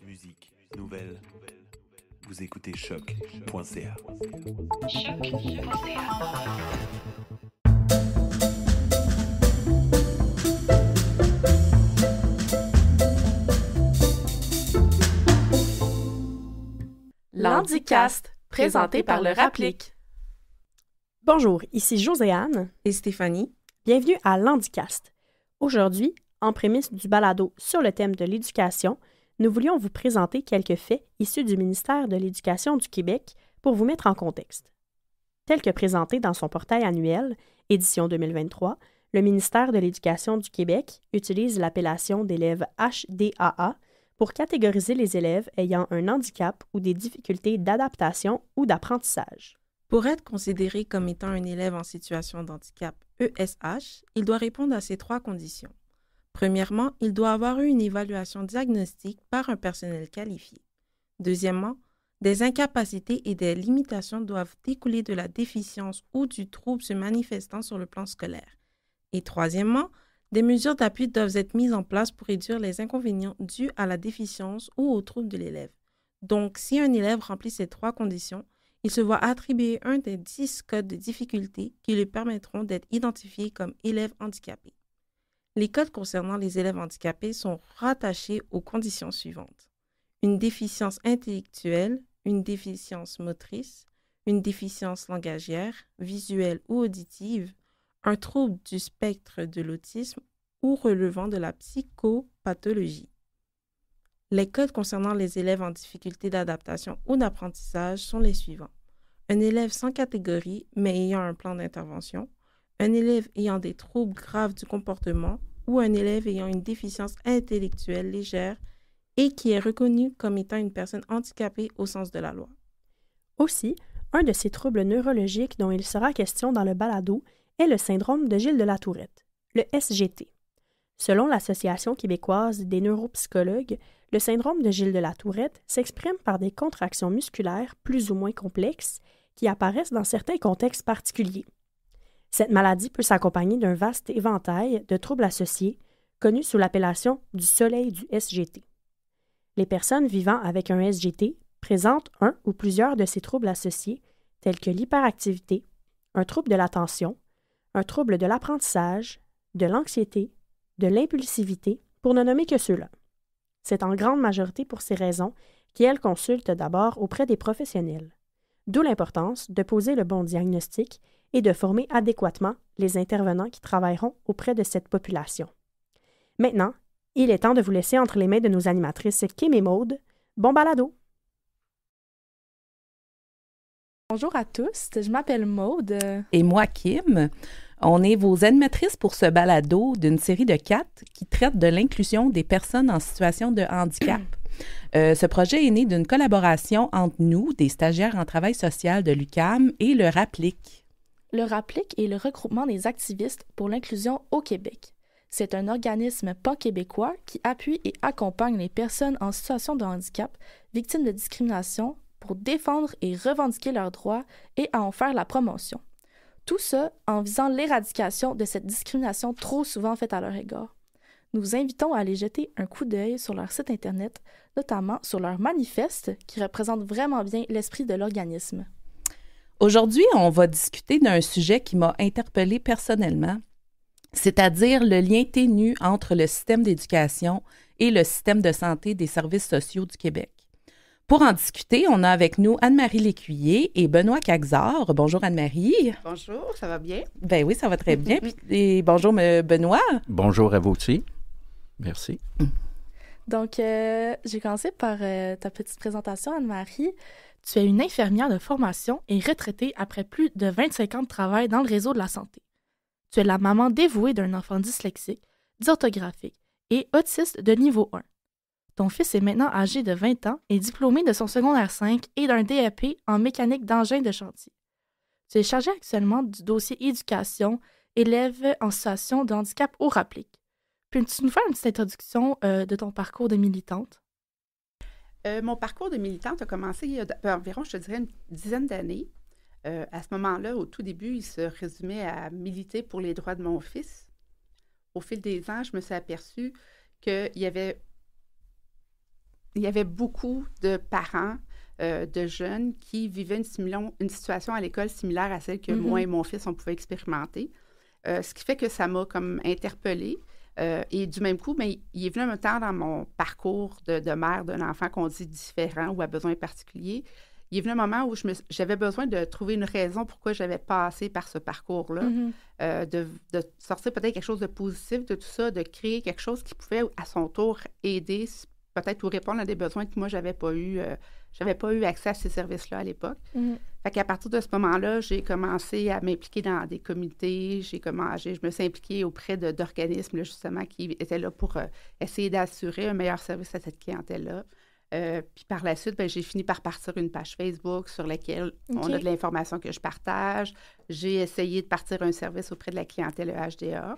musique, nouvelles. Vous écoutez choc.ca. L'Handicast, présenté par le Rapplique. Bonjour, ici Joséanne Et Stéphanie. Bienvenue à l'Handicast. Aujourd'hui, en prémisse du balado sur le thème de l'éducation, nous voulions vous présenter quelques faits issus du ministère de l'Éducation du Québec pour vous mettre en contexte. Tel que présenté dans son portail annuel, édition 2023, le ministère de l'Éducation du Québec utilise l'appellation d'élèves HDAA pour catégoriser les élèves ayant un handicap ou des difficultés d'adaptation ou d'apprentissage. Pour être considéré comme étant un élève en situation de handicap ESH, il doit répondre à ces trois conditions. Premièrement, il doit avoir eu une évaluation diagnostique par un personnel qualifié. Deuxièmement, des incapacités et des limitations doivent découler de la déficience ou du trouble se manifestant sur le plan scolaire. Et troisièmement, des mesures d'appui doivent être mises en place pour réduire les inconvénients dus à la déficience ou au trouble de l'élève. Donc, si un élève remplit ces trois conditions, il se voit attribuer un des 10 codes de difficulté qui lui permettront d'être identifié comme élève handicapé. Les codes concernant les élèves handicapés sont rattachés aux conditions suivantes. Une déficience intellectuelle, une déficience motrice, une déficience langagière, visuelle ou auditive, un trouble du spectre de l'autisme ou relevant de la psychopathologie. Les codes concernant les élèves en difficulté d'adaptation ou d'apprentissage sont les suivants. Un élève sans catégorie mais ayant un plan d'intervention, un élève ayant des troubles graves du comportement ou un élève ayant une déficience intellectuelle légère et qui est reconnu comme étant une personne handicapée au sens de la loi. Aussi, un de ces troubles neurologiques dont il sera question dans le balado est le syndrome de Gilles de la Tourette, le SGT. Selon l'Association québécoise des neuropsychologues, le syndrome de Gilles de la Tourette s'exprime par des contractions musculaires plus ou moins complexes qui apparaissent dans certains contextes particuliers. Cette maladie peut s'accompagner d'un vaste éventail de troubles associés, connus sous l'appellation du soleil du SGT. Les personnes vivant avec un SGT présentent un ou plusieurs de ces troubles associés, tels que l'hyperactivité, un trouble de l'attention, un trouble de l'apprentissage, de l'anxiété, de l'impulsivité, pour ne nommer que ceux-là. C'est en grande majorité pour ces raisons qu'elles consultent d'abord auprès des professionnels. D'où l'importance de poser le bon diagnostic et de former adéquatement les intervenants qui travailleront auprès de cette population. Maintenant, il est temps de vous laisser entre les mains de nos animatrices Kim et Maude. Bon balado! Bonjour à tous, je m'appelle Maude. Et moi, Kim. On est vos animatrices pour ce balado d'une série de 4 qui traite de l'inclusion des personnes en situation de handicap. Ce projet est né d'une collaboration entre nous, des stagiaires en travail social de l'UQAM, et le Rapplique. Le Rapplique est le regroupement des activistes pour l'inclusion au Québec. C'est un organisme pan-québécois qui appuie et accompagne les personnes en situation de handicap victimes de discrimination pour défendre et revendiquer leurs droits et à en faire la promotion. Tout ça en visant l'éradication de cette discrimination trop souvent faite à leur égard. Nous vous invitons à aller jeter un coup d'œil sur leur site Internet, notamment sur leur manifeste qui représente vraiment bien l'esprit de l'organisme. Aujourd'hui, on va discuter d'un sujet qui m'a interpellée personnellement, c'est-à-dire le lien ténu entre le système d'éducation et le système de santé des services sociaux du Québec. Pour en discuter, on a avec nous Anne-Marie Lécuyer et Benoît Caxard. Bonjour Anne-Marie. Bonjour, ça va bien? Ben oui, ça va très bien. Et bonjour Benoît. Bonjour à vous aussi. Merci. Donc, j'ai commencé par ta petite présentation, Anne-Marie. Tu es une infirmière de formation et retraitée après plus de 25 ans de travail dans le réseau de la santé. Tu es la maman dévouée d'un enfant dyslexique, dysorthographique et autiste de niveau 1. Ton fils est maintenant âgé de 20 ans et diplômé de son secondaire 5 et d'un DEP en mécanique d'engin de chantier. Tu es chargé actuellement du dossier éducation, élèves en situation de handicap au Rapplique. Peux-tu nous faire une petite introduction de ton parcours de militante? Mon parcours de militante a commencé il y a environ, je te dirais, une dizaine d'années. À ce moment-là, au tout début, il se résumait à militer pour les droits de mon fils. Au fil des ans, je me suis aperçue qu'il y avait il y avait beaucoup de parents de jeunes qui vivaient une situation à l'école similaire à celle que moi et mon fils, on pouvait expérimenter. Ce qui fait que ça m'a comme interpellée. Et du même coup, bien, il est venu un temps dans mon parcours de mère d'un enfant qu'on dit différent ou à besoin particulier. Il est venu un moment où j'avais besoin de trouver une raison pourquoi j'avais passé par ce parcours-là, de sortir peut-être quelque chose de positif de tout ça, de créer quelque chose qui pouvait à son tour aider peut-être ou répondre à des besoins que moi, j'avais pas eu accès à ces services-là à l'époque. Fait qu'à partir de ce moment-là, j'ai commencé à m'impliquer dans des comités. Je me suis impliquée auprès d'organismes, là, justement, qui étaient là pour essayer d'assurer un meilleur service à cette clientèle-là. Puis par la suite, bien, j'ai fini par partir une page Facebook sur laquelle on a de l'information que je partage. J'ai essayé de partir un service auprès de la clientèle HDA.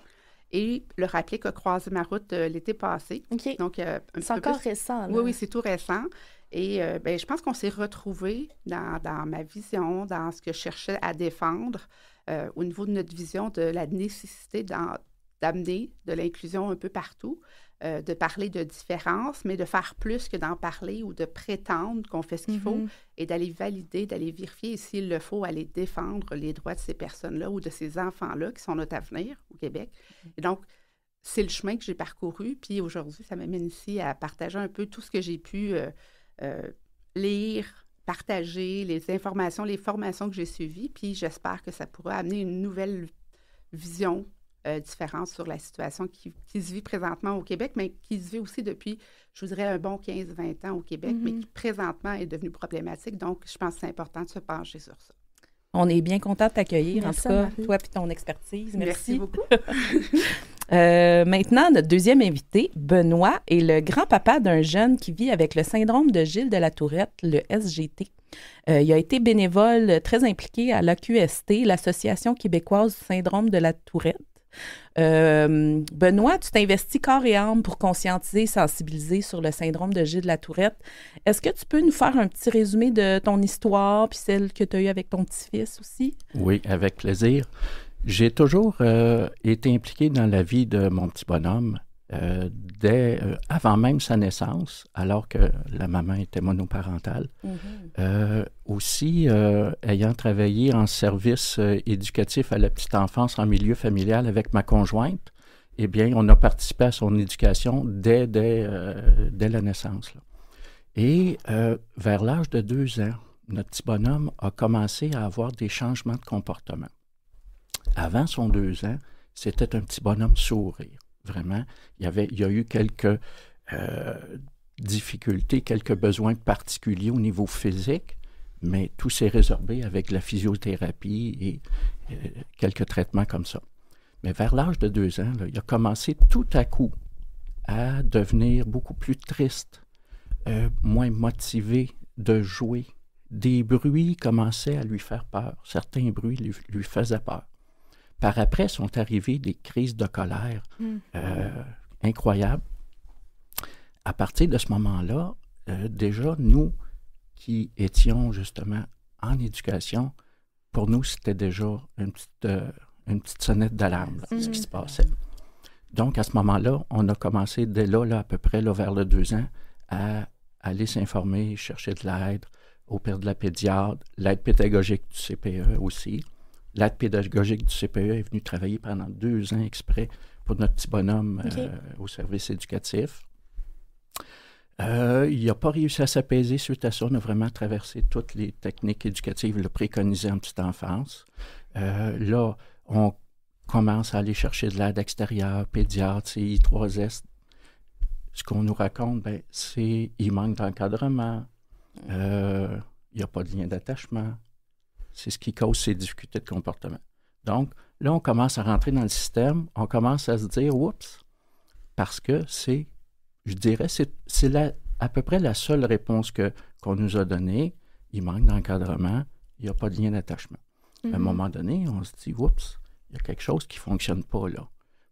Et le Rapplique a croisé ma route l'été passé. Donc, c'est encore récent. Là. Oui, c'est tout récent. Et je pense qu'on s'est retrouvés dans ma vision, dans ce que je cherchais à défendre au niveau de notre vision de la nécessité d'amener de l'inclusion un peu partout, de parler de différence, mais de faire plus que d'en parler ou de prétendre qu'on fait ce qu'il faut et d'aller valider, d'aller vérifier, et s'il le faut, aller défendre les droits de ces personnes-là ou de ces enfants-là qui sont notre avenir au Québec. Et donc, c'est le chemin que j'ai parcouru. Puis aujourd'hui, ça m'amène ici à partager un peu tout ce que j'ai pu lire, partager, les informations, les formations que j'ai suivies. Puis j'espère que ça pourra amener une nouvelle vision différente sur la situation qui se vit présentement au Québec, mais qui se vit aussi depuis, je vous dirais, un bon 15-20 ans au Québec, mais qui présentement est devenue problématique. Donc, je pense que c'est important de se pencher sur ça. On est bien content de t'accueillir, en tout cas, Marie. toi et ton expertise. Merci beaucoup. Maintenant, notre deuxième invité, Benoît, est le grand-papa d'un jeune qui vit avec le syndrome de Gilles de la Tourette, le SGT. Il a été bénévole très impliqué à l'AQST, l'Association québécoise du syndrome de la Tourette. Benoît, tu t'investis corps et âme pour conscientiser et sensibiliser sur le syndrome de Gilles de la Tourette. Est-ce que tu peux nous faire un petit résumé de ton histoire puis celle que tu as eue avec ton petit-fils aussi? Oui, avec plaisir. J'ai toujours été impliqué dans la vie de mon petit bonhomme avant même sa naissance, alors que la maman était monoparentale. Aussi, ayant travaillé en service éducatif à la petite enfance en milieu familial avec ma conjointe, eh bien, on a participé à son éducation dès la naissance. Là. Et vers l'âge de 2 ans, notre petit bonhomme a commencé à avoir des changements de comportement. Avant son 2 ans, c'était un petit bonhomme sourire. Vraiment, il y a eu quelques difficultés, quelques besoins particuliers au niveau physique, mais tout s'est résorbé avec la physiothérapie et quelques traitements comme ça. Mais vers l'âge de 2 ans, là, il a commencé tout à coup à devenir beaucoup plus triste, moins motivé de jouer. Des bruits commençaient à lui faire peur. Certains bruits lui faisaient peur. Par après, sont arrivées des crises de colère incroyables. À partir de ce moment-là, déjà, nous qui étions justement en éducation, pour nous, c'était déjà une petite sonnette d'alarme, là, ce qui se passait. Donc, à ce moment-là, on a commencé dès là, à peu près vers le 2 ans, à aller s'informer, chercher de l'aide auprès de la pédiatre, l'aide pédagogique du CPE aussi. L'aide pédagogique du CPE est venue travailler pendant 2 ans exprès pour notre petit bonhomme au service éducatif. Il n'a pas réussi à s'apaiser suite à ça. On a vraiment traversé toutes les techniques éducatives préconisées en petite enfance. Là, on commence à aller chercher de l'aide extérieure, pédiatre, CI3S. Ce qu'on nous raconte, c'est qu'il manque d'encadrement, il n'y a pas de lien d'attachement. C'est ce qui cause ces difficultés de comportement. Donc, là, on commence à rentrer dans le système, on commence à se dire, oups, parce que c'est à peu près la seule réponse qu'on nous a donnée. Il manque d'encadrement, il n'y a pas de lien d'attachement. À un moment donné, on se dit, oups, il y a quelque chose qui ne fonctionne pas là.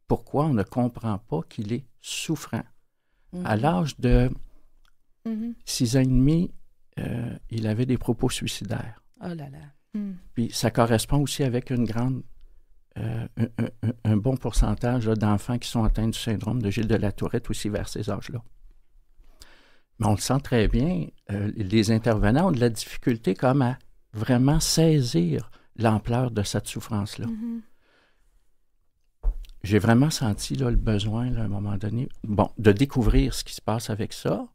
Pourquoi on ne comprend pas qu'il est souffrant? À l'âge de 6 ans et demi, il avait des propos suicidaires. Oh là là. Puis ça correspond aussi avec un bon pourcentage là, d'enfants qui sont atteints du syndrome de Gilles de la Tourette aussi vers ces âges-là. Mais on le sent très bien, les intervenants ont de la difficulté comme à vraiment saisir l'ampleur de cette souffrance-là. J'ai vraiment senti là, le besoin, là, à un moment donné, de découvrir ce qui se passe avec ça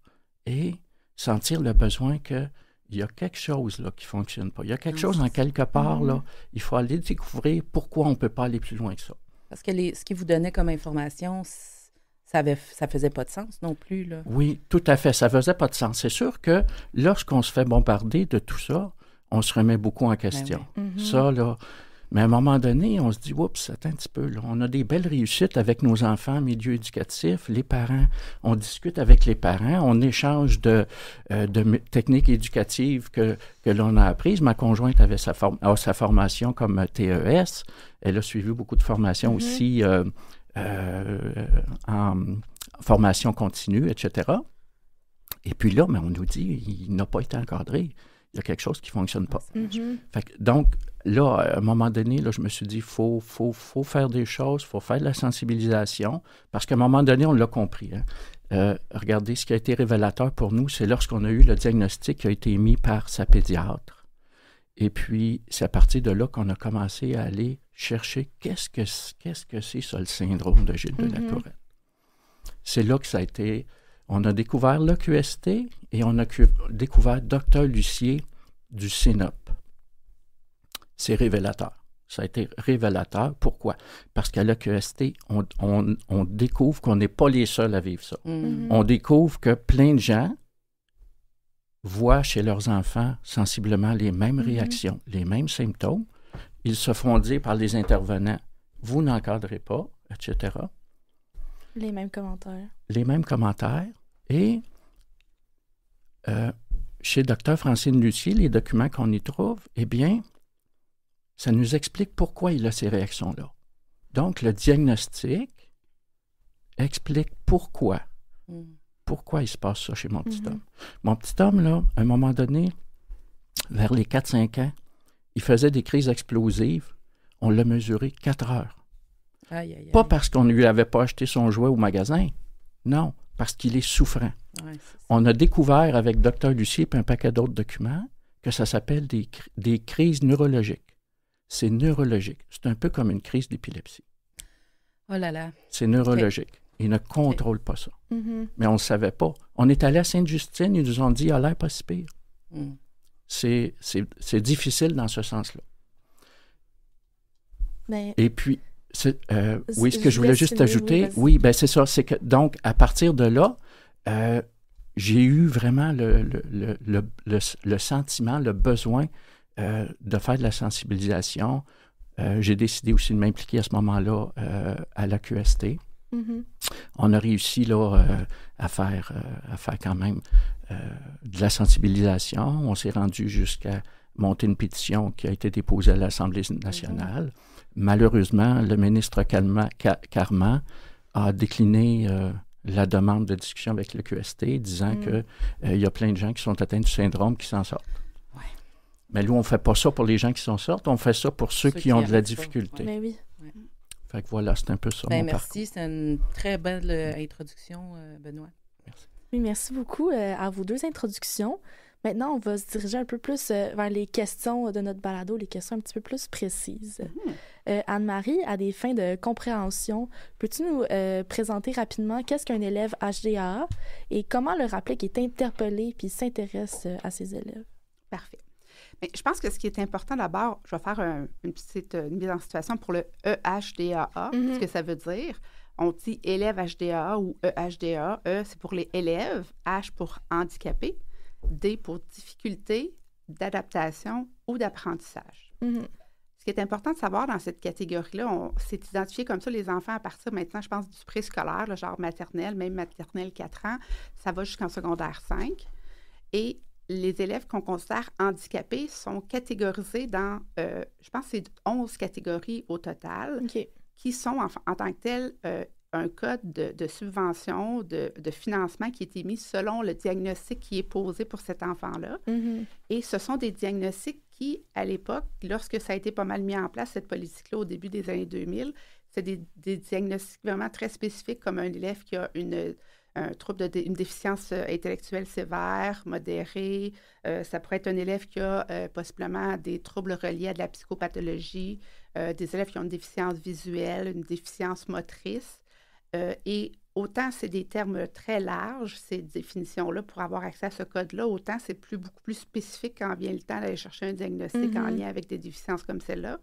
et sentir le besoin qu'il y a quelque chose là, qui ne fonctionne pas. Il y a quelque chose en quelque part, là, il faut aller découvrir pourquoi on ne peut pas aller plus loin que ça. Parce que ce qu'ils vous donnaient comme information, ça faisait pas de sens non plus, là. Oui, tout à fait, ça faisait pas de sens. C'est sûr que lorsqu'on se fait bombarder de tout ça, on se remet beaucoup en question. Ben oui. Ça, là... Mais à un moment donné, on se dit, oups, attends un petit peu, là, on a des belles réussites avec nos enfants en milieu éducatif, les parents, on discute avec les parents, on échange de techniques éducatives que l'on a apprises. Ma conjointe avait sa formation comme TES, elle a suivi beaucoup de formations aussi en formation continue, etc. Et puis là, on nous dit, il n'a pas été encadré. Il y a quelque chose qui ne fonctionne pas. Fait que, donc, là, à un moment donné, là, je me suis dit, il faut faire des choses, il faut faire de la sensibilisation, parce qu'à un moment donné, on l'a compris. Hein. Regardez, ce qui a été révélateur pour nous, c'est lorsqu'on a eu le diagnostic qui a été émis par sa pédiatre. Et puis, c'est à partir de là qu'on a commencé à aller chercher qu'est-ce que c'est ça, le syndrome de Gilles de la Tourette. C'est là que ça a été... On a découvert l'OQST et on a découvert Dr Lucier du CENOP. C'est révélateur. Ça a été révélateur. Pourquoi? Parce qu'à l'OQST, on découvre qu'on n'est pas les seuls à vivre ça. On découvre que plein de gens voient chez leurs enfants sensiblement les mêmes réactions, les mêmes symptômes. Ils se font dire par les intervenants, vous n'encadrez pas, etc. Les mêmes commentaires. Les mêmes commentaires. Et chez Dr Francine Lucier, les documents qu'on y trouve, eh bien, ça nous explique pourquoi il a ces réactions-là. Donc, le diagnostic explique pourquoi. Pourquoi il se passe ça chez mon petit homme. Mon petit homme, là, à un moment donné, vers les 4-5 ans, il faisait des crises explosives. On l'a mesuré 4 heures. Aïe, aïe, aïe. Pas parce qu'on ne lui avait pas acheté son jouet au magasin. Non, parce qu'il est souffrant. Ouais, on a découvert avec Dr Lucier et un paquet d'autres documents que ça s'appelle des crises neurologiques. C'est neurologique. C'est un peu comme une crise d'épilepsie. Oh là là. C'est neurologique. Ils ne contrôlent pas ça. Mais on ne le savait pas. On est allé à Sainte-Justine, ils nous ont dit, il a l'air pas si pire. C'est difficile dans ce sens-là. Mais... Et puis, oui, ce que je voulais juste ajouter, ben c'est ça, c'est que donc, à partir de là, j'ai eu vraiment le sentiment, le besoin de faire de la sensibilisation. J'ai décidé aussi de m'impliquer à ce moment-là à la QST. On a réussi là, à faire quand même de la sensibilisation. On s'est rendu jusqu'à monter une pétition qui a été déposée à l'Assemblée nationale. Malheureusement, le ministre Carman a décliné la demande de discussion avec le QST, disant qu'il y a plein de gens qui sont atteints du syndrome qui s'en sortent. Ouais. Mais nous, on ne fait pas ça pour les gens qui s'en sortent, on fait ça pour ceux qui ont de la difficulté. Mais oui. Fait que voilà, c'est un peu ça, mon parcours. Merci, c'est une très belle introduction, Benoît. Merci. Oui, merci beaucoup à vos deux introductions. Maintenant, on va se diriger un peu plus vers les questions de notre balado, les questions un petit peu plus précises. Anne-Marie, à des fins de compréhension, peux-tu nous présenter rapidement qu'est-ce qu'un élève HDAA et comment le rappeler qu'il est interpellé puis s'intéresse à ses élèves? Parfait. Mais je pense que ce qui est important d'abord, je vais faire une petite mise en situation pour le EHDAA, ce que ça veut dire. On dit élève HDAA ou EHDAA. E, c'est pour les élèves, H pour handicapé, D pour difficulté d'adaptation ou d'apprentissage. Ce qui est important de savoir dans cette catégorie-là, c'est identifié comme ça les enfants à partir maintenant, je pense, du préscolaire, le genre maternelle, même maternelle 4 ans, ça va jusqu'en secondaire 5. Et les élèves qu'on considère handicapés sont catégorisés dans, je pense, c'est 11 catégories au total, qui sont en tant que telles un code de subvention, de financement qui est émis selon le diagnostic qui est posé pour cet enfant-là. Et ce sont des diagnostics qui, à l'époque, lorsque ça a été pas mal mis en place, cette politique-là, au début des années 2000, c'est des diagnostics vraiment très spécifiques, comme un élève qui a une déficience intellectuelle sévère, modérée. Ça pourrait être un élève qui a possiblement des troubles reliés à de la psychopathologie, des élèves qui ont une déficience visuelle, une déficience motrice. Et autant c'est des termes très larges, ces définitions-là, pour avoir accès à ce code-là, autant c'est beaucoup plus spécifique quand vient le temps d'aller chercher un diagnostic en lien avec des déficiences comme celle-là.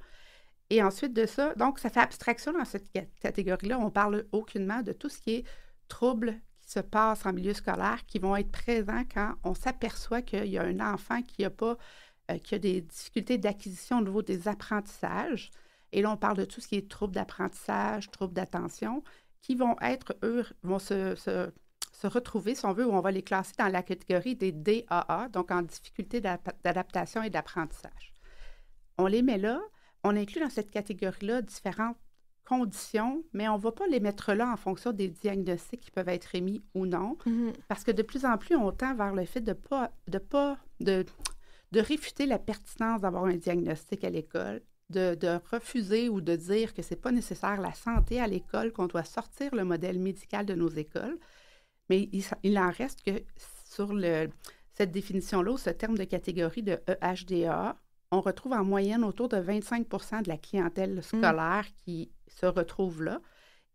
Et ensuite de ça, donc ça fait abstraction dans cette catégorie-là. On ne parle aucunement de tout ce qui est troubles qui se passent en milieu scolaire, qui vont être présents quand on s'aperçoit qu'il y a un enfant qui a des difficultés d'acquisition au niveau des apprentissages. Et là, on parle de tout ce qui est troubles d'apprentissage, troubles d'attention, qui vont être, eux, vont se retrouver, si on veut, ou on va les classer dans la catégorie des DAA, donc en difficulté d'adaptation et d'apprentissage. On les met là, on inclut dans cette catégorie-là différentes conditions, mais on ne va pas les mettre là en fonction des diagnostics qui peuvent être émis ou non, parce que de plus en plus, on tend vers le fait de réfuter la pertinence d'avoir un diagnostic à l'école, de refuser ou de dire que ce n'est pas nécessaire la santé à l'école, qu'on doit sortir le modèle médical de nos écoles. Mais il en reste que sur cette définition-là, ce terme de catégorie de EHDA, on retrouve en moyenne autour de 25 % de la clientèle scolaire qui se retrouve là.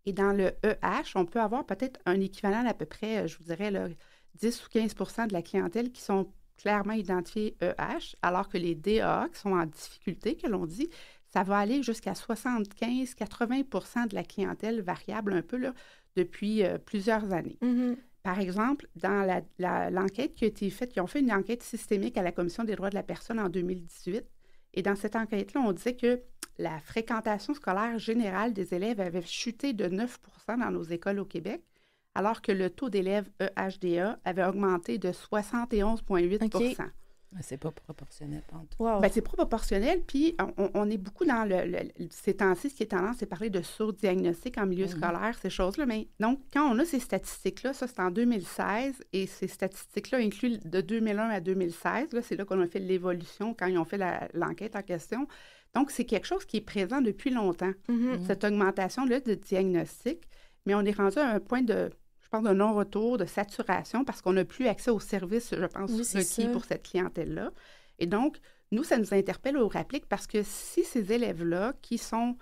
Et dans le EH, on peut avoir peut-être un équivalent d'à peu près, je vous dirais, là, 10 ou 15 % de la clientèle qui sont clairement identifiés EH, alors que les DAA, qui sont en difficulté, que l'on dit, ça va aller jusqu'à 75-80 % de la clientèle variable un peu là, depuis plusieurs années. Par exemple, dans l'enquête qui a été faite, ils ont fait une enquête systémique à la Commission des droits de la personne en 2018, et dans cette enquête-là, on disait que la fréquentation scolaire générale des élèves avait chuté de 9 % dans nos écoles au Québec, alors que le taux d'élèves EHDA avait augmenté de 71,8 %. C'est pas proportionnel. Wow. Bien, c'est pas proportionnel, puis on est beaucoup dans ces temps-ci, ce qui est tendance, c'est parler de sous-diagnostic en milieu scolaire, ces choses-là. Mais donc, quand on a ces statistiques-là, ça, c'est en 2016, et ces statistiques-là incluent de 2001 à 2016. Là, c'est là qu'on a fait l'évolution quand ils ont fait l'enquête en question. Donc, c'est quelque chose qui est présent depuis longtemps, cette augmentation-là de diagnostic. Mais on est rendu à un point de non-retour, de saturation, parce qu'on n'a plus accès aux services, je pense, requis pour cette clientèle-là. Et donc, nous, ça nous interpelle au RAPLIC parce que si ces élèves-là, qui sont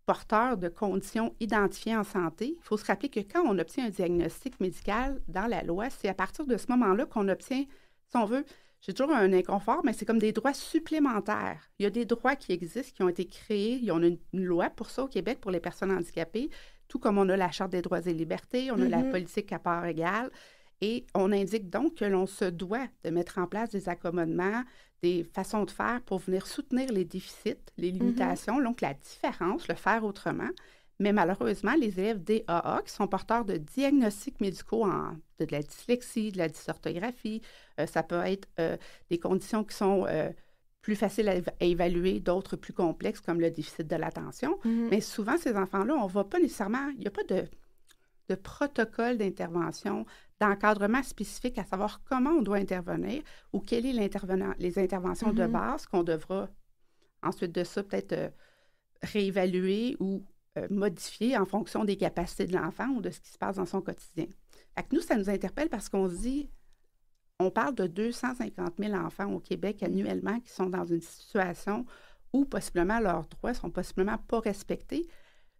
porteurs de conditions identifiées en santé, il faut se rappeler que quand on obtient un diagnostic médical dans la loi, c'est à partir de ce moment-là qu'on obtient, si on veut, j'ai toujours un inconfort, mais c'est comme des droits supplémentaires. Il y a des droits qui existent, qui ont été créés. Il y a une loi pour ça au Québec, pour les personnes handicapées, tout comme on a la Charte des droits et libertés, on a la politique à part égale. Et on indique donc que l'on se doit de mettre en place des accommodements, des façons de faire pour venir soutenir les déficits, les limitations, donc la différence, le faire autrement. Mais malheureusement, les élèves DAA qui sont porteurs de diagnostics médicaux de la dyslexie, de la dysorthographie, ça peut être des conditions qui sont plus faciles à évaluer, d'autres plus complexes comme le déficit de l'attention. Mais souvent, ces enfants-là, on ne va pas nécessairement, il n'y a pas de protocole d'intervention, d'encadrement spécifique à savoir comment on doit intervenir ou quelles sont les interventions de base qu'on devra ensuite de ça peut-être réévaluer ou modifier en fonction des capacités de l'enfant ou de ce qui se passe dans son quotidien. Fait que nous, ça nous interpelle parce qu'on se dit, on parle de 250 000 enfants au Québec annuellement qui sont dans une situation où possiblement leurs droits ne sont possiblement pas respectés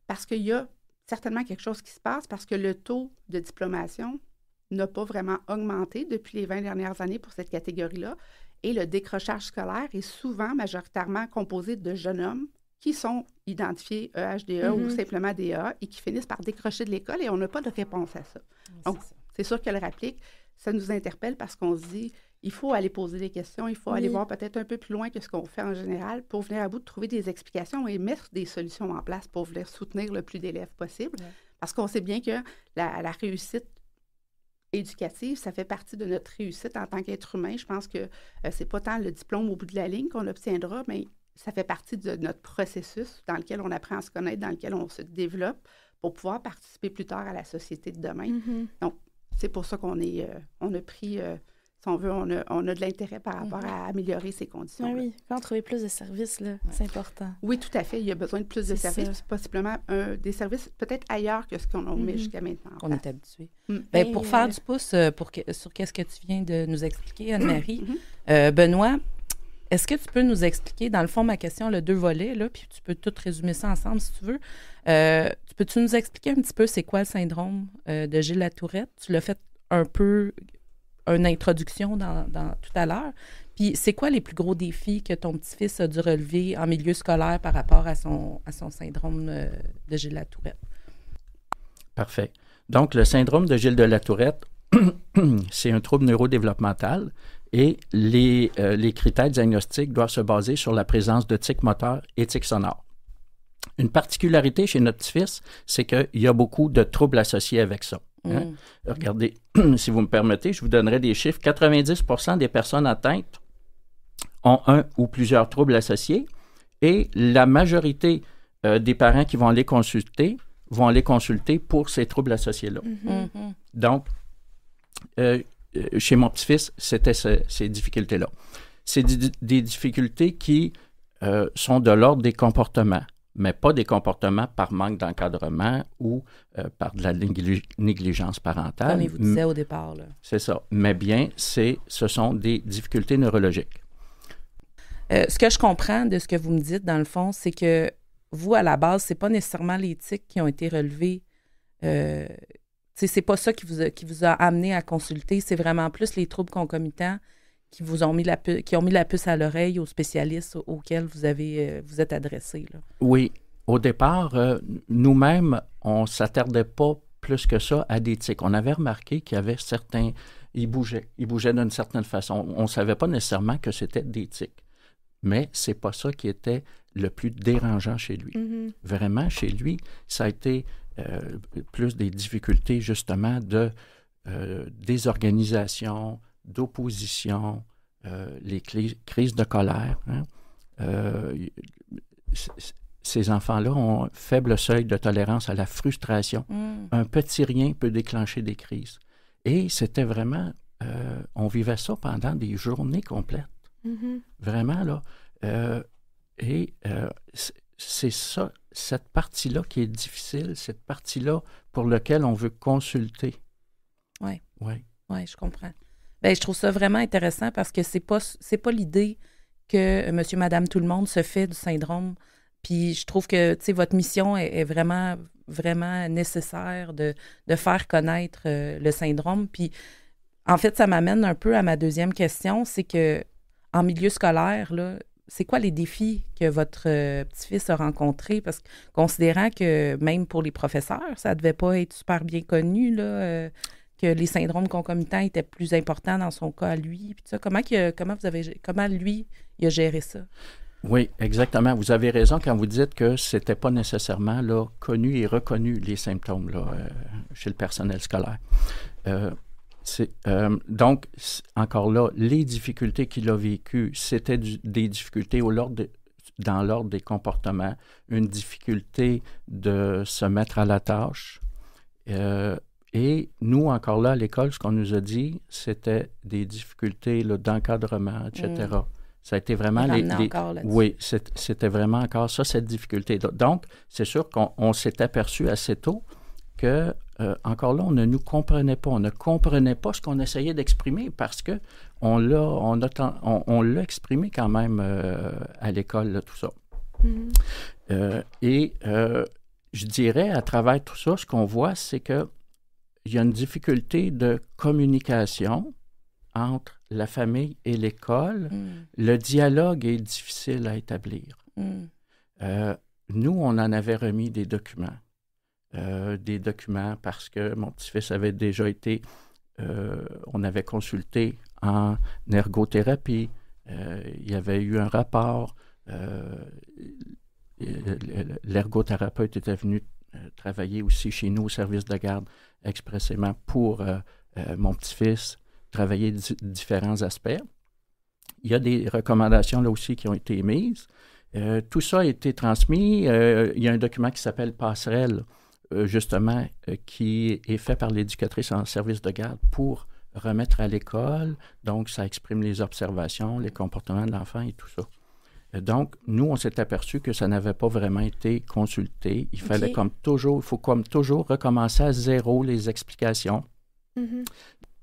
parce qu'il y a certainement quelque chose qui se passe parce que le taux de diplomation n'a pas vraiment augmenté depuis les 20 dernières années pour cette catégorie-là et le décrochage scolaire est souvent majoritairement composé de jeunes hommes qui sont identifiés EHDA ou simplement DA et qui finissent par décrocher de l'école et on n'a pas de réponse à ça. Donc, c'est sûr que le RAPLIC, ça nous interpelle parce qu'on se dit, il faut aller poser des questions, il faut aller voir peut-être un peu plus loin que ce qu'on fait en général pour venir à bout de trouver des explications et mettre des solutions en place pour venir soutenir le plus d'élèves possible. Parce qu'on sait bien que la réussite éducative, ça fait partie de notre réussite en tant qu'être humain. Je pense que c'est pas tant le diplôme au bout de la ligne qu'on obtiendra, mais ça fait partie de notre processus dans lequel on apprend à se connaître, dans lequel on se développe pour pouvoir participer plus tard à la société de demain. Donc, c'est pour ça qu'on a pris si on veut, on a de l'intérêt par rapport à améliorer ces conditions. Oui, comment trouver plus de services, là, c'est important. Oui, tout à fait. Il y a besoin de plus de services, puis possiblement des services peut-être ailleurs que ce qu'on a mis jusqu'à maintenant. On est habitué. Ben, pour faire du pouce sur qu'est-ce que tu viens de nous expliquer, Anne-Marie, Benoît, est-ce que tu peux nous expliquer, dans le fond, ma question, le 2 volets, là, puis tu peux tout résumer ça ensemble si tu veux. Peux-tu nous expliquer un petit peu c'est quoi le syndrome de Gilles-Latourette? Tu l'as fait un peu, une introduction dans tout à l'heure. Puis c'est quoi les plus gros défis que ton petit-fils a dû relever en milieu scolaire par rapport à son syndrome de Gilles-Latourette? Parfait. Donc, le syndrome de Gilles-de-Latourette, c'est un trouble neurodéveloppemental et les critères diagnostiques doivent se baser sur la présence de tics moteurs et tics sonores. Une particularité chez notre petit-fils, c'est qu'il y a beaucoup de troubles associés avec ça. Hein? Regardez, si vous me permettez, je vous donnerai des chiffres. 90% des personnes atteintes ont un ou plusieurs troubles associés et la majorité des parents qui vont les consulter pour ces troubles associés-là. Donc, chez mon petit-fils, c'était ces difficultés-là. C'est des difficultés qui sont de l'ordre des comportements, mais pas des comportements par manque d'encadrement ou par de la négligence parentale. Comme il vous disait au départ. Là. C'est ça. Mais bien, ce sont des difficultés neurologiques. Ce que je comprends de ce que vous me dites, dans le fond, c'est que vous, à la base, c'est pas nécessairement les tics qui ont été relevés. C'est pas ça qui vous a amené à consulter. C'est vraiment plus les troubles concomitants qui ont mis la puce à l'oreille aux spécialistes auxquels vous êtes adressé. Là. Oui. Au départ, nous-mêmes, on ne s'attardait pas plus que ça à des tics. On avait remarqué qu'il y avait certains... Ils bougeaient d'une certaine façon. On ne savait pas nécessairement que c'était des tics. Mais ce n'est pas ça qui était le plus dérangeant chez lui. Vraiment, chez lui, ça a été plus des difficultés, justement, de désorganisation, d'opposition, les crises de colère. Hein. Ces enfants-là ont un faible seuil de tolérance à la frustration. Un petit rien peut déclencher des crises. Et c'était vraiment... on vivait ça pendant des journées complètes. Vraiment, là. C'est ça, cette partie-là qui est difficile, cette partie-là pour laquelle on veut consulter. Oui. Oui. Oui, je comprends. Bien, je trouve ça vraiment intéressant parce que c'est pas l'idée que monsieur, madame, tout le monde se fait du syndrome. Puis je trouve que, tu sais, votre mission est vraiment, vraiment nécessaire de faire connaître le syndrome. Puis, en fait, ça m'amène un peu à ma deuxième question, c'est que en milieu scolaire, là, c'est quoi les défis que votre petit-fils a rencontrés? Parce que, considérant que même pour les professeurs, ça ne devait pas être super bien connu, là, que les syndromes concomitants étaient plus importants dans son cas à lui. Puis ça, comment lui, il a géré ça? Oui, exactement. Vous avez raison quand vous dites que ce n'était pas nécessairement là, connu et reconnu, les symptômes là, chez le personnel scolaire. Donc, encore là, les difficultés qu'il a vécues, c'était des difficultés dans l'ordre des comportements, une difficulté de se mettre à la tâche. Et nous, encore là, à l'école, ce qu'on nous a dit, c'était des difficultés là, d'encadrement, etc. Ça a été vraiment oui, c'était vraiment encore ça, cette difficulté. Donc, c'est sûr qu'on s'est aperçu assez tôt que, encore là, on ne nous comprenait pas. On ne comprenait pas ce qu'on essayait d'exprimer parce que on l'a exprimé quand même à l'école, là, tout ça. Je dirais, à travers tout ça, ce qu'on voit, c'est qu'il y a une difficulté de communication entre la famille et l'école. Le dialogue est difficile à établir. Nous, on en avait remis des documents. Parce que mon petit-fils avait déjà été... on avait consulté en ergothérapie. Il y avait eu un rapport. L'ergothérapeute était venu travailler aussi chez nous au service de garde expressément pour mon petit-fils, travailler différents aspects. Il y a des recommandations là aussi qui ont été émises. Tout ça a été transmis. Il y a un document qui s'appelle Passerelle, justement, qui est fait par l'éducatrice en service de garde pour remettre à l'école. Donc, ça exprime les observations, les comportements de l'enfant et tout ça. Donc, nous, on s'est aperçu que ça n'avait pas vraiment été consulté. Il fallait il faut comme toujours recommencer à zéro les explications. Mm-hmm.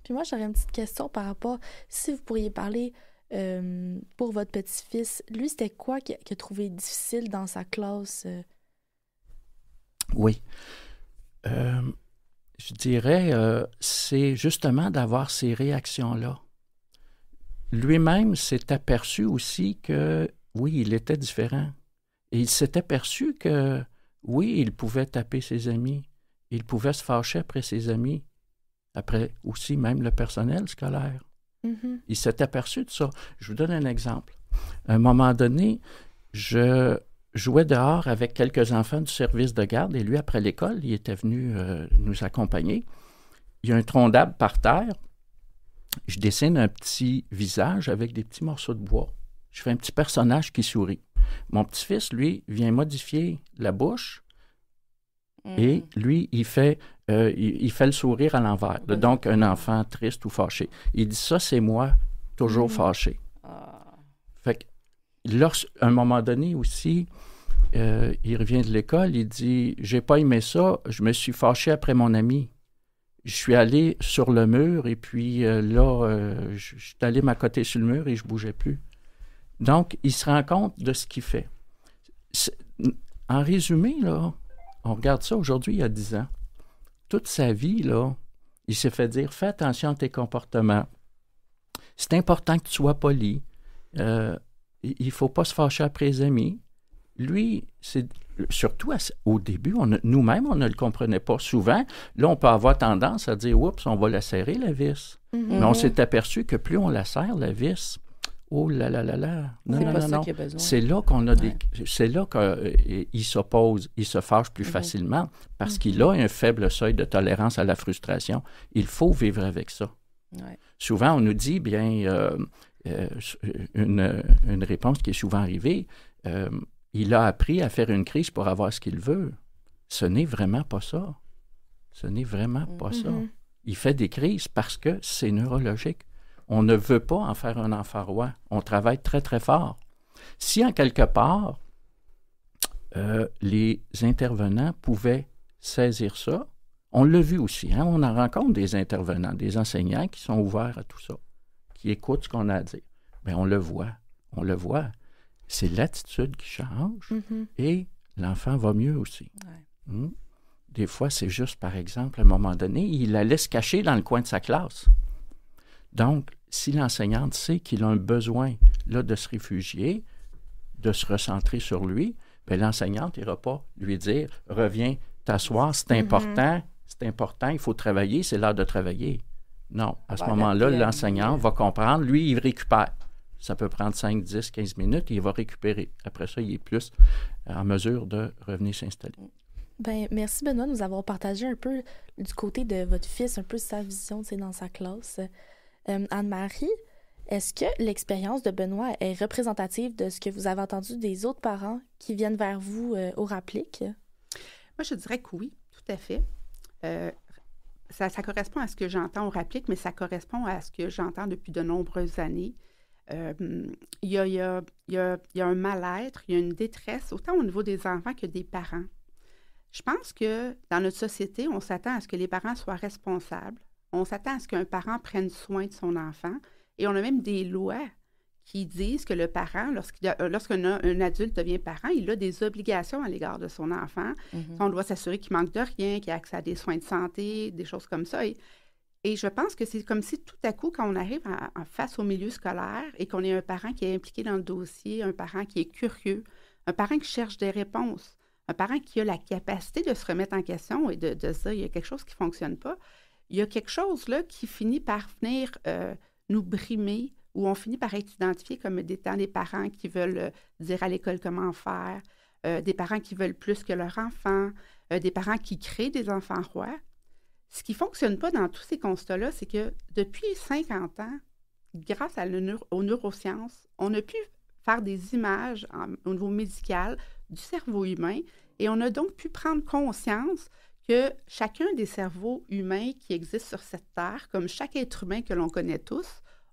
Puis moi, j'aurais une petite question par rapport, si vous pourriez parler pour votre petit-fils, lui, c'était quoi qu'il a trouvé difficile dans sa classe? Oui. Je dirais, c'est justement d'avoir ces réactions-là. Lui-même s'est aperçu aussi que, oui, il était différent. Et il s'est aperçu que, oui, il pouvait taper ses amis. Il pouvait se fâcher après ses amis. Après aussi même le personnel scolaire. Mm-hmm. Il s'est aperçu de ça. Je vous donne un exemple. À un moment donné, je jouais dehors avec quelques enfants du service de garde et lui, après l'école, il était venu nous accompagner. Il y a un tronc d'arbre par terre. Je dessine un petit visage avec des petits morceaux de bois. Je fais un petit personnage qui sourit. Mon petit-fils, lui, vient modifier la bouche et lui, il fait le sourire à l'envers. Donc, un enfant triste ou fâché. Il dit, ça, c'est moi, toujours fâché. Fait que, à un moment donné aussi, il revient de l'école, il dit, j'ai pas aimé ça, je me suis fâché après mon ami. Je suis allé sur le mur et puis je suis allé m'accoter sur le mur et je bougeais plus. Donc, il se rend compte de ce qu'il fait. En résumé, là, on regarde ça aujourd'hui, il y a 10 ans. Toute sa vie, là, il s'est fait dire, fais attention à tes comportements. C'est important que tu sois poli. Il ne faut pas se fâcher après les amis. Lui, surtout au début, nous-mêmes, on ne le comprenait pas. Souvent, là, on peut avoir tendance à dire, oups, on va la serrer, la vis. Mm-hmm. Mais on s'est aperçu que plus on la serre, la vis, oh là là là là. Non. C'est là qu'on a c'est là qu'il s'oppose, il se fâche plus facilement parce qu'il a un faible seuil de tolérance à la frustration. Il faut vivre avec ça. Ouais. Souvent, on nous dit, bien, une réponse qui est souvent arrivée, il a appris à faire une crise pour avoir ce qu'il veut. Ce n'est vraiment pas ça. Ce n'est vraiment pas ça. Il fait des crises parce que c'est neurologique. On ne veut pas en faire un enfant roi. On travaille très, très fort. Si, en quelque part, les intervenants pouvaient saisir ça, on l'a vu aussi, hein? On en rencontre des intervenants, des enseignants qui sont ouverts à tout ça, qui écoutent ce qu'on a à dire. Bien, on le voit. C'est l'attitude qui change et l'enfant va mieux aussi. Ouais. Des fois, c'est juste, par exemple, à un moment donné, il la laisse cacher dans le coin de sa classe. Donc, si l'enseignante sait qu'il a un besoin là, de se réfugier, de se recentrer sur lui, bien, l'enseignante n'ira pas lui dire « Reviens t'asseoir, c'est important, il faut travailler, c'est l'heure de travailler. » Non, à ce moment-là, l'enseignant va comprendre, lui, il récupère. Ça peut prendre 5, 10, 15 minutes et il va récupérer. Après ça, il est plus en mesure de revenir s'installer. Bien, merci Benoît de nous avoir partagé un peu du côté de votre fils, un peu sa vision dans sa classe. Anne-Marie, est-ce que l'expérience de Benoît est représentative de ce que vous avez entendu des autres parents qui viennent vers vous au Rapplique? Moi, je dirais que oui, tout à fait. Ça correspond à ce que j'entends au Rapplique, mais ça correspond à ce que j'entends depuis de nombreuses années. Il y a un mal-être, il y a une détresse, autant au niveau des enfants que des parents. Je pense que dans notre société, on s'attend à ce que les parents soient responsables. On s'attend à ce qu'un parent prenne soin de son enfant. Et on a même des lois qui disent que le parent, lorsqu'un adulte devient parent, il a des obligations à l'égard de son enfant. On doit s'assurer qu'il manque de rien, qu'il a accès à des soins de santé, des choses comme ça. Et je pense que c'est comme si tout à coup, quand on arrive face au milieu scolaire et qu'on est un parent qui est impliqué dans le dossier, un parent qui est curieux, un parent qui cherche des réponses, un parent qui a la capacité de se remettre en question et de se dire il y a quelque chose qui ne fonctionne pas, il y a quelque chose là qui finit par venir nous brimer, où on finit par être identifié comme étant des parents qui veulent dire à l'école comment faire, des parents qui veulent plus que leur enfant, des parents qui créent des enfants rois. Ce qui ne fonctionne pas dans tous ces constats-là, c'est que depuis 50 ans, grâce aux neurosciences, on a pu faire des images au niveau médical du cerveau humain et on a donc pu prendre conscience que chacun des cerveaux humains qui existent sur cette Terre, comme chaque être humain que l'on connaît tous,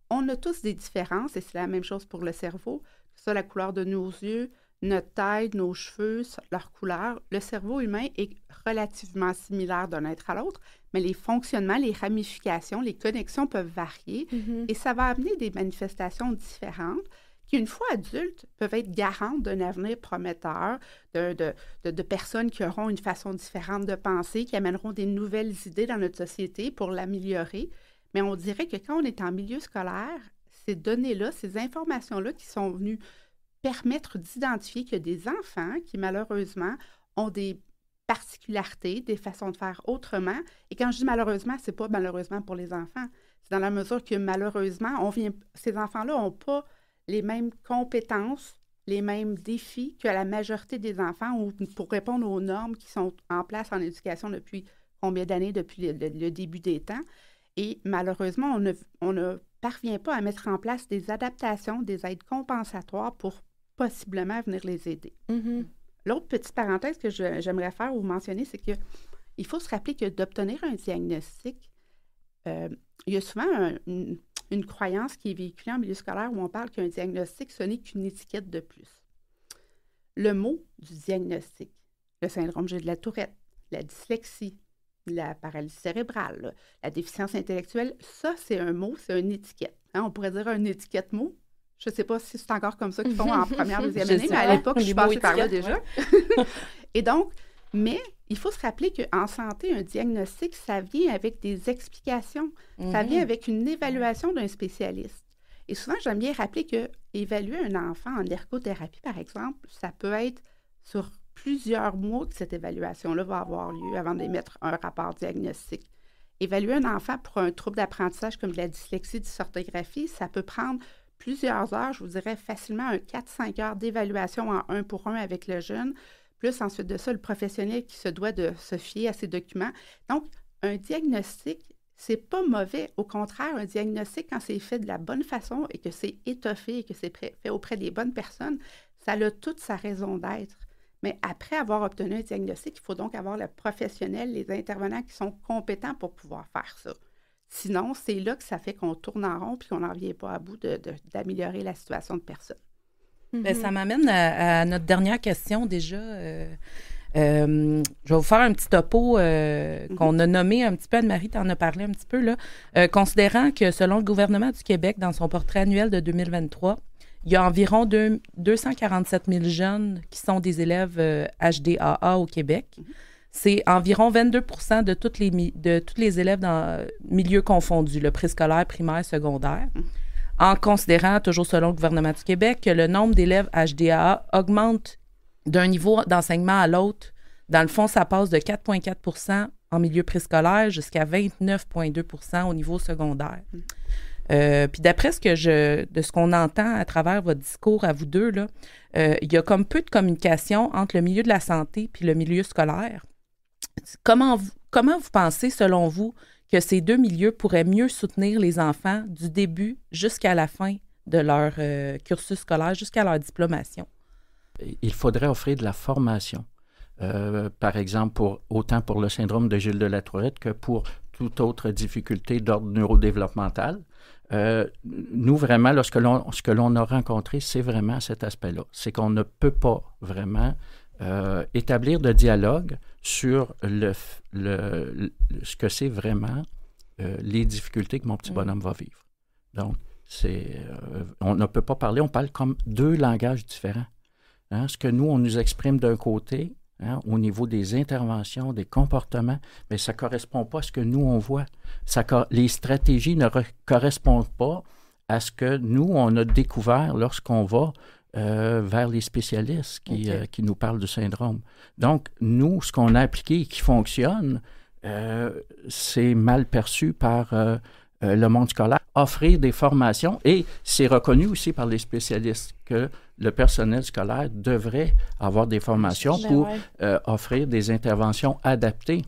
on a tous des différences, et c'est la même chose pour le cerveau, que ce soit la couleur de nos yeux, notre taille, nos cheveux, leur couleur. Le cerveau humain est relativement similaire d'un être à l'autre, mais les fonctionnements, les ramifications, les connexions peuvent varier et ça va amener des manifestations différentes qui, une fois adultes, peuvent être garantes d'un avenir prometteur, de personnes qui auront une façon différente de penser, qui amèneront des nouvelles idées dans notre société pour l'améliorer. Mais on dirait que quand on est en milieu scolaire, ces données-là, ces informations-là qui sont venues permettre d'identifier qu'il y a des enfants qui, malheureusement, ont des particularités, des façons de faire autrement. Et quand je dis malheureusement, ce n'est pas malheureusement pour les enfants. C'est dans la mesure que, malheureusement, ces enfants-là n'ont pas les mêmes compétences, les mêmes défis que la majorité des enfants ou pour répondre aux normes qui sont en place en éducation depuis combien d'années, depuis le début des temps. Et malheureusement, on ne parvient pas à mettre en place des adaptations, des aides compensatoires pour possiblement venir les aider. L'autre petite parenthèse que j'aimerais faire ou mentionner, c'est qu'il faut se rappeler que d'obtenir un diagnostic, il y a souvent une croyance qui est véhiculée en milieu scolaire où on parle qu'un diagnostic, ce n'est qu'une étiquette de plus. Le mot du diagnostic, le syndrome de la Tourette, la dyslexie, la paralysie cérébrale, la déficience intellectuelle, ça, c'est un mot, c'est une étiquette. Hein, on pourrait dire une étiquette mot. Je ne sais pas si c'est encore comme ça qu'ils font en première, deuxième année, mais à l'époque, je passais par là déjà. Et donc, mais il faut se rappeler qu'en santé, un diagnostic, ça vient avec des explications. Ça vient avec une évaluation d'un spécialiste. Et souvent, j'aime bien rappeler qu'évaluer un enfant en ergothérapie, par exemple, ça peut être sur plusieurs mois que cette évaluation-là va avoir lieu avant d'émettre un rapport diagnostique. Évaluer un enfant pour un trouble d'apprentissage comme de la dyslexie, dysorthographie, ça peut prendre plusieurs heures, je vous dirais facilement 4-5 heures d'évaluation en 1-pour-1 avec le jeune, plus ensuite de ça, le professionnel qui se doit de se fier à ces documents. Donc, un diagnostic, c'est pas mauvais. Au contraire, un diagnostic, quand c'est fait de la bonne façon et que c'est étoffé et que c'est fait auprès des bonnes personnes, ça a toute sa raison d'être. Mais après avoir obtenu un diagnostic, il faut donc avoir le professionnel, les intervenants qui sont compétents pour pouvoir faire ça. Sinon, c'est là que ça fait qu'on tourne en rond puis qu'on n'en vient pas à bout d'améliorer la situation de personne. Bien, ça m'amène à notre dernière question déjà. Je vais vous faire un petit topo qu'on a nommé un petit peu, Anne-Marie, tu en as parlé un petit peu, là. Considérant que selon le gouvernement du Québec, dans son portrait annuel de 2023, il y a environ 247 000 jeunes qui sont des élèves HDAA au Québec. C'est environ 22 % de tous les élèves dans milieux confondus, le préscolaire, primaire, secondaire. En considérant, toujours selon le gouvernement du Québec, que le nombre d'élèves HDAA augmente d'un niveau d'enseignement à l'autre. Dans le fond, ça passe de 4,4 % en milieu préscolaire jusqu'à 29,2 % au niveau secondaire. Puis d'après ce qu'on entend à travers votre discours à vous deux, là, il y a comme peu de communication entre le milieu de la santé puis le milieu scolaire. Comment vous pensez, selon vous, que ces deux milieux pourraient mieux soutenir les enfants du début jusqu'à la fin de leur cursus scolaire, jusqu'à leur diplomation? Il faudrait offrir de la formation. Par exemple, autant pour le syndrome de Gilles de la Tourette que pour toute autre difficulté d'ordre neurodéveloppemental. Nous, vraiment, ce que l'on a rencontré, c'est vraiment cet aspect-là. C'est qu'on ne peut pas vraiment établir de dialogue sur ce que c'est vraiment les difficultés que mon petit bonhomme va vivre. Donc, on ne peut pas parler, on parle comme deux langages différents. Hein? Ce que nous, on nous exprime d'un côté, hein, au niveau des interventions, des comportements, mais ça ne correspond pas à ce que nous, on voit. Les stratégies ne correspondent pas à ce que nous, on a découvert lorsqu'on va vers les spécialistes qui nous parlent du syndrome. Donc, nous, ce qu'on a appliqué et qui fonctionne, c'est mal perçu par le monde scolaire. Offrir des formations, et c'est reconnu aussi par les spécialistes que le personnel scolaire devrait avoir des formations pour offrir des interventions adaptées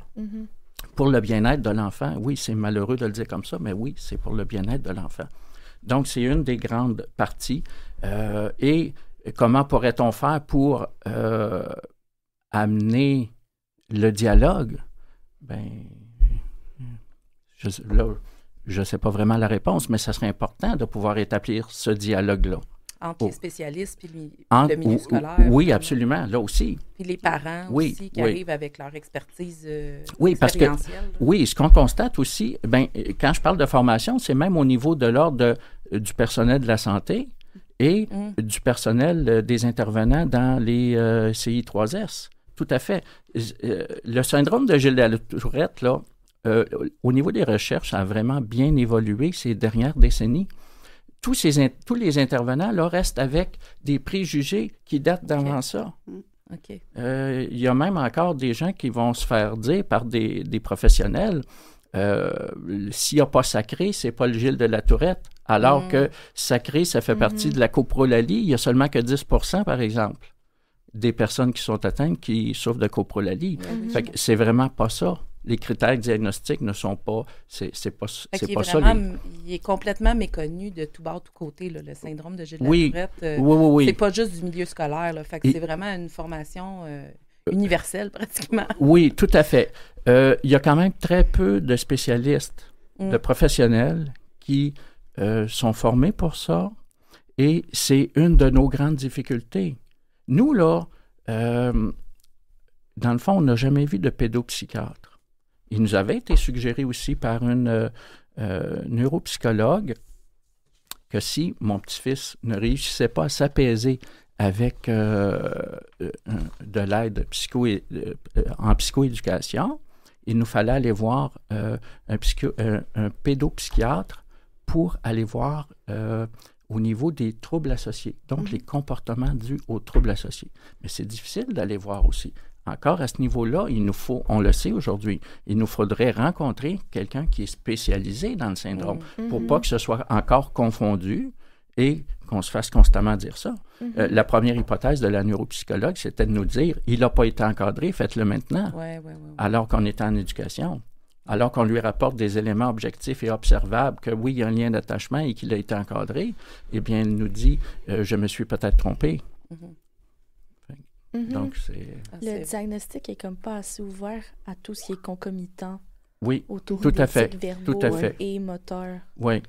pour le bien-être de l'enfant. Oui, c'est malheureux de le dire comme ça, mais oui, c'est pour le bien-être de l'enfant. Donc, c'est une des grandes parties. Et comment pourrait-on faire pour amener le dialogue Bien, je ne sais pas vraiment la réponse, mais ça serait important de pouvoir établir ce dialogue-là. Entre les spécialistes et le milieu scolaire. Oui, absolument, là aussi. Puis les parents aussi qui arrivent avec leur expertise expérientielle. Oui, ce qu'on constate aussi, quand je parle de formation, c'est même au niveau de l'ordre du personnel de la santé et du personnel des intervenants dans les CI3S. Tout à fait. Le syndrome de Gilles de la Tourette, là, au niveau des recherches, ça a vraiment bien évolué ces dernières décennies. Tous les intervenants là, restent avec des préjugés qui datent d'avant ça. Okay. Il y a même encore des gens qui vont se faire dire par des professionnels s'il n'y a pas sacré, c'est pas le Gilles de la Tourette. Alors que sacré, ça fait partie de la coprolalie. Il y a seulement que 10%, par exemple, des personnes qui sont atteintes qui souffrent de coprolalie. Fait que c'est vraiment pas ça. Les critères diagnostiques ne sont pas... C'est pas ça. Il est complètement méconnu de tout bord, tout côté, là, le syndrome de Gilles de la Tourette. Oui. C'est pas juste du milieu scolaire. Là, fait que c'est vraiment une formation universelle, pratiquement. Oui, tout à fait. Il y a quand même très peu de spécialistes, de professionnels qui sont formés pour ça. Et c'est une de nos grandes difficultés. Nous, là, dans le fond, on n'a jamais vu de pédopsychiatre. Il nous avait été suggéré aussi par une neuropsychologue que si mon petit-fils ne réussissait pas à s'apaiser avec de l'aide en psychoéducation, il nous fallait aller voir un pédopsychiatre pour aller voir au niveau des troubles associés, donc les comportements dus aux troubles associés. Mais c'est difficile d'aller voir aussi. Encore à ce niveau-là, il nous faut, on le sait aujourd'hui, il nous faudrait rencontrer quelqu'un qui est spécialisé dans le syndrome pour pas que ce soit encore confondu et qu'on se fasse constamment dire ça. La première hypothèse de la neuropsychologue, c'était de nous dire « il n'a pas été encadré, faites-le maintenant », alors qu'on est en éducation. Alors qu'on lui rapporte des éléments objectifs et observables, que oui, il y a un lien d'attachement et qu'il a été encadré, eh bien, il nous dit « je me suis peut-être trompé ». Donc, le diagnostic est comme pas assez ouvert à tout ce qui est concomitant. Oui, autour tout des à fait, tics verbaux tout à fait. Et moteurs. Oui.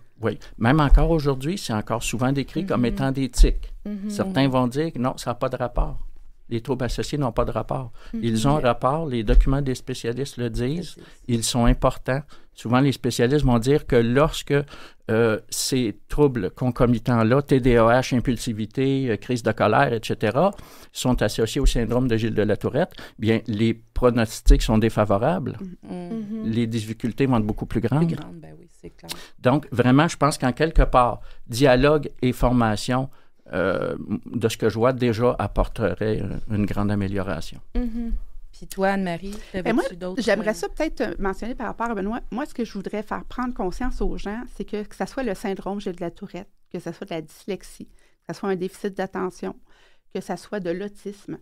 Même encore aujourd'hui, c'est encore souvent décrit comme étant des tics. Certains vont dire que non, ça n'a pas de rapport. Les troubles associés n'ont pas de rapport. Ils ont un rapport, les documents des spécialistes le disent, ils sont importants. Souvent, les spécialistes vont dire que lorsque ces troubles concomitants-là, TDAH, impulsivité, crise de colère, etc., sont associés au syndrome de Gilles de la Tourette, bien, les pronostics sont défavorables. Les difficultés vont être beaucoup plus grandes. Ben oui, c'est clair. Donc, vraiment, je pense qu'en quelque part, dialogue et formation, de ce que je vois, déjà apporterait une grande amélioration. Puis toi, Anne-Marie, t'avais-tu d'autres... J'aimerais ça peut-être mentionner par rapport à Benoît. Moi, ce que je voudrais faire prendre conscience aux gens, c'est que ce soit le syndrome Gilles de la Tourette, que ce soit de la dyslexie, que ce soit un déficit d'attention, que ce soit de l'autisme,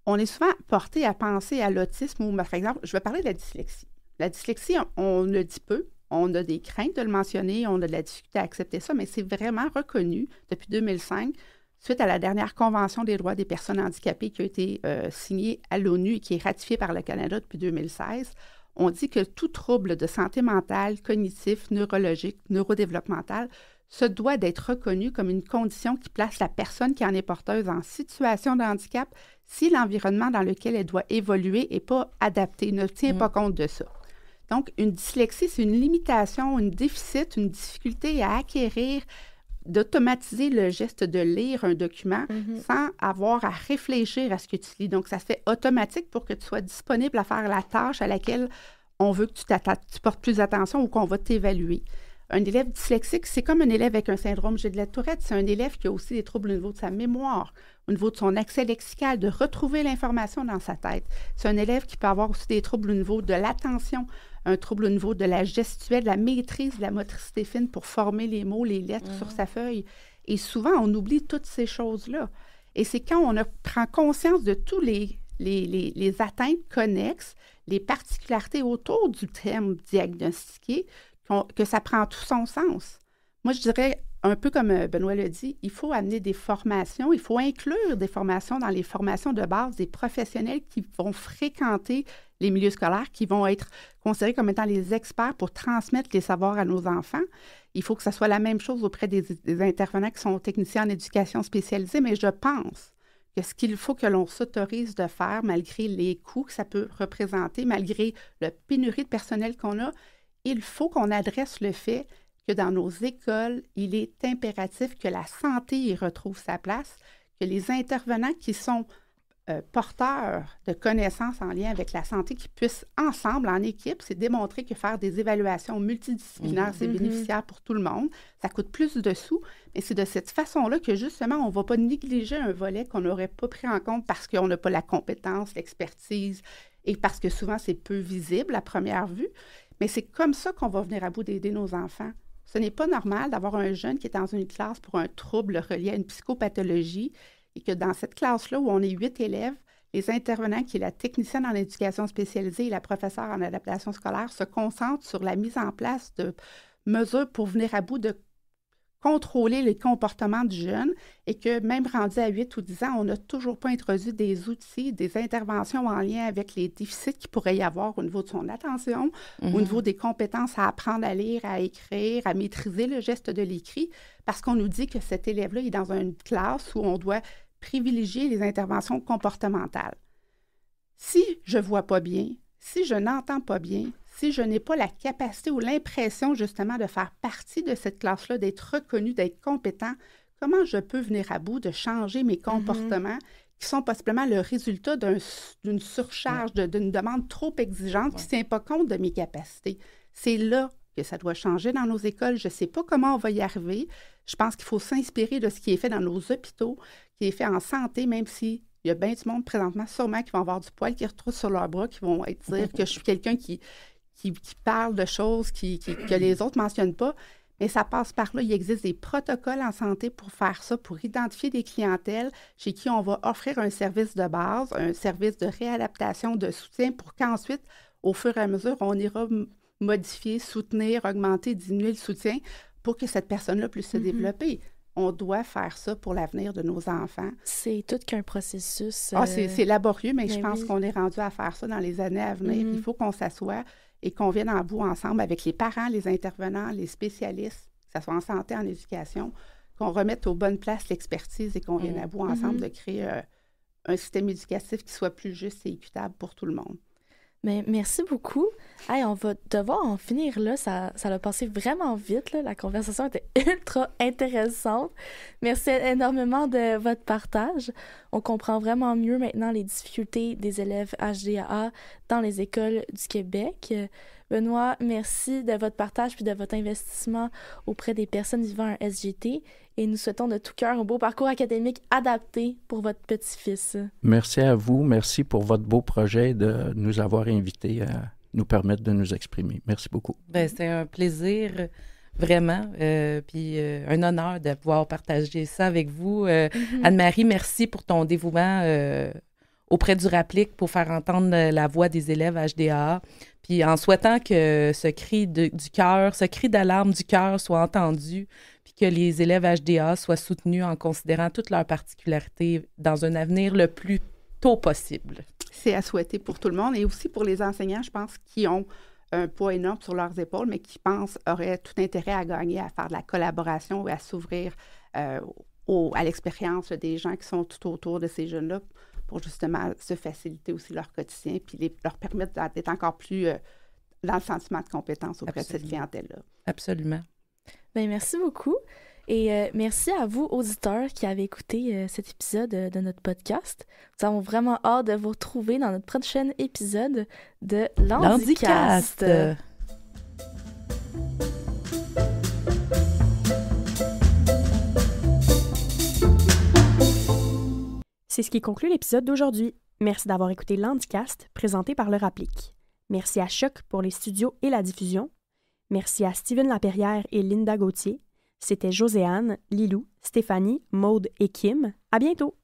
on est souvent porté à penser à l'autisme ou, par exemple, je vais parler de la dyslexie. La dyslexie, on le dit peu. On a des craintes de le mentionner, on a de la difficulté à accepter ça, mais c'est vraiment reconnu depuis 2005, suite à la dernière Convention des droits des personnes handicapées qui a été signée à l'ONU et qui est ratifiée par le Canada depuis 2016. On dit que tout trouble de santé mentale, cognitif, neurologique, neurodéveloppemental se doit d'être reconnu comme une condition qui place la personne qui en est porteuse en situation de handicap si l'environnement dans lequel elle doit évoluer n'est pas adapté, ne tient pas compte de ça. Donc, une dyslexie, c'est une limitation, un déficit, une difficulté à acquérir, d'automatiser le geste de lire un document sans avoir à réfléchir à ce que tu lis. Donc, ça se fait automatique pour que tu sois disponible à faire la tâche à laquelle on veut que tu portes plus attention ou qu'on va t'évaluer. Un élève dyslexique, c'est comme un élève avec un syndrome Gilles de la Tourette. C'est un élève qui a aussi des troubles au niveau de sa mémoire, au niveau de son accès lexical, de retrouver l'information dans sa tête. C'est un élève qui peut avoir aussi des troubles au niveau de l'attention, un trouble au niveau de la gestuelle, de la maîtrise de la motricité fine pour former les mots, les lettres sur sa feuille. Et souvent, on oublie toutes ces choses-là. Et c'est quand on prend conscience de tous les atteintes connexes, les particularités autour du thème diagnostiqué, que ça prend tout son sens. Moi, je dirais, un peu comme Benoît l'a dit, il faut amener des formations, il faut inclure des formations dans les formations de base des professionnels qui vont fréquenter les milieux scolaires, qui vont être considérés comme étant les experts pour transmettre les savoirs à nos enfants. Il faut que ça soit la même chose auprès des intervenants qui sont techniciens en éducation spécialisée, mais je pense que ce qu'il faut que l'on s'autorise de faire, malgré les coûts que ça peut représenter, malgré la pénurie de personnel qu'on a, il faut qu'on adresse le fait que dans nos écoles, il est impératif que la santé y retrouve sa place, que les intervenants qui sont porteurs de connaissances en lien avec la santé, qui puissent ensemble, en équipe, c'est démontrer que faire des évaluations multidisciplinaires, c'est bénéficiaire pour tout le monde. Ça coûte plus de sous, mais c'est de cette façon-là que, justement, on ne va pas négliger un volet qu'on n'aurait pas pris en compte parce qu'on n'a pas la compétence, l'expertise, et parce que souvent, c'est peu visible à première vue. Mais c'est comme ça qu'on va venir à bout d'aider nos enfants. Ce n'est pas normal d'avoir un jeune qui est dans une classe pour un trouble relié à une psychopathologie et que dans cette classe-là, où on est 8 élèves, les intervenants, qui est la technicienne en éducation spécialisée et la professeure en adaptation scolaire, se concentrent sur la mise en place de mesures pour venir à bout de contrôler les comportements du jeune et que même rendu à 8 ou 10 ans, on n'a toujours pas introduit des outils, des interventions en lien avec les déficits qu'il pourrait y avoir au niveau de son attention, au niveau des compétences à apprendre à lire, à écrire, à maîtriser le geste de l'écrit, parce qu'on nous dit que cet élève-là est dans une classe où on doit privilégier les interventions comportementales. Si je ne vois pas bien, si je n'entends pas bien, si je n'ai pas la capacité ou l'impression justement de faire partie de cette classe-là, d'être reconnu, d'être compétent, comment je peux venir à bout de changer mes comportements qui sont possiblement le résultat d'une surcharge, d'une demande trop exigeante qui ne tient pas compte de mes capacités? C'est là que ça doit changer dans nos écoles. Je ne sais pas comment on va y arriver. Je pense qu'il faut s'inspirer de ce qui est fait dans nos hôpitaux, qui est fait en santé, même si il y a bien du monde présentement, sûrement, qui vont avoir du poil qui retrouve sur leurs bras, qui vont dire que je suis quelqu'un qui parle de choses que les autres ne mentionnent pas. Mais ça passe par là. Il existe des protocoles en santé pour faire ça, pour identifier des clientèles chez qui on va offrir un service de base, un service de réadaptation, de soutien, pour qu'ensuite, au fur et à mesure, on ira modifier, soutenir, augmenter, diminuer le soutien pour que cette personne-là puisse se développer. On doit faire ça pour l'avenir de nos enfants. C'est tout qu'un processus. C'est laborieux, mais je pense qu'on est rendu à faire ça dans les années à venir. Il faut qu'on s'assoie et qu'on vienne en bout ensemble avec les parents, les intervenants, les spécialistes, que ce soit en santé, en éducation, qu'on remette aux bonnes places l'expertise et qu'on vienne à bout ensemble de créer un système éducatif qui soit plus juste et équitable pour tout le monde. Mais merci beaucoup. Hey, on va devoir en finir là. Ça a passé vraiment vite, là. La conversation était ultra intéressante. Merci énormément de votre partage. On comprend vraiment mieux maintenant les difficultés des élèves HDAA dans les écoles du Québec. Benoît, merci de votre partage puis de votre investissement auprès des personnes vivant un SGT. Et nous souhaitons de tout cœur un beau parcours académique adapté pour votre petit-fils. Merci à vous. Merci pour votre beau projet de nous avoir invités à nous permettre de nous exprimer. Merci beaucoup. Bien, c'est un plaisir, vraiment, puis un honneur de pouvoir partager ça avec vous. Anne-Marie, merci pour ton dévouement auprès du RAPLIC pour faire entendre la voix des élèves HDAA. Puis en souhaitant que ce cri du cœur, ce cri d'alarme du cœur soit entendu, puis que les élèves HDA soient soutenus en considérant toutes leurs particularités dans un avenir le plus tôt possible. C'est à souhaiter pour tout le monde et aussi pour les enseignants, je pense, qui ont un poids énorme sur leurs épaules, mais qui auraient tout intérêt à gagner, à faire de la collaboration et à s'ouvrir à l'expérience des gens qui sont tout autour de ces jeunes-là pour justement se faciliter aussi leur quotidien puis leur permettre d'être encore plus dans le sentiment de compétence auprès de cette clientèle-là. Absolument. Bien, merci beaucoup. Et merci à vous, auditeurs, qui avez écouté cet épisode de notre podcast. Nous avons vraiment hâte de vous retrouver dans notre prochain épisode de Landicast. C'est ce qui conclut l'épisode d'aujourd'hui. Merci d'avoir écouté Landicast, présenté par le RAPLIC. Merci à Choc pour les studios et la diffusion. Merci à Steven Laperrière et Linda Gauthier. C'était Joséanne, Lilou, Stéphanie, Maude et Kim. À bientôt!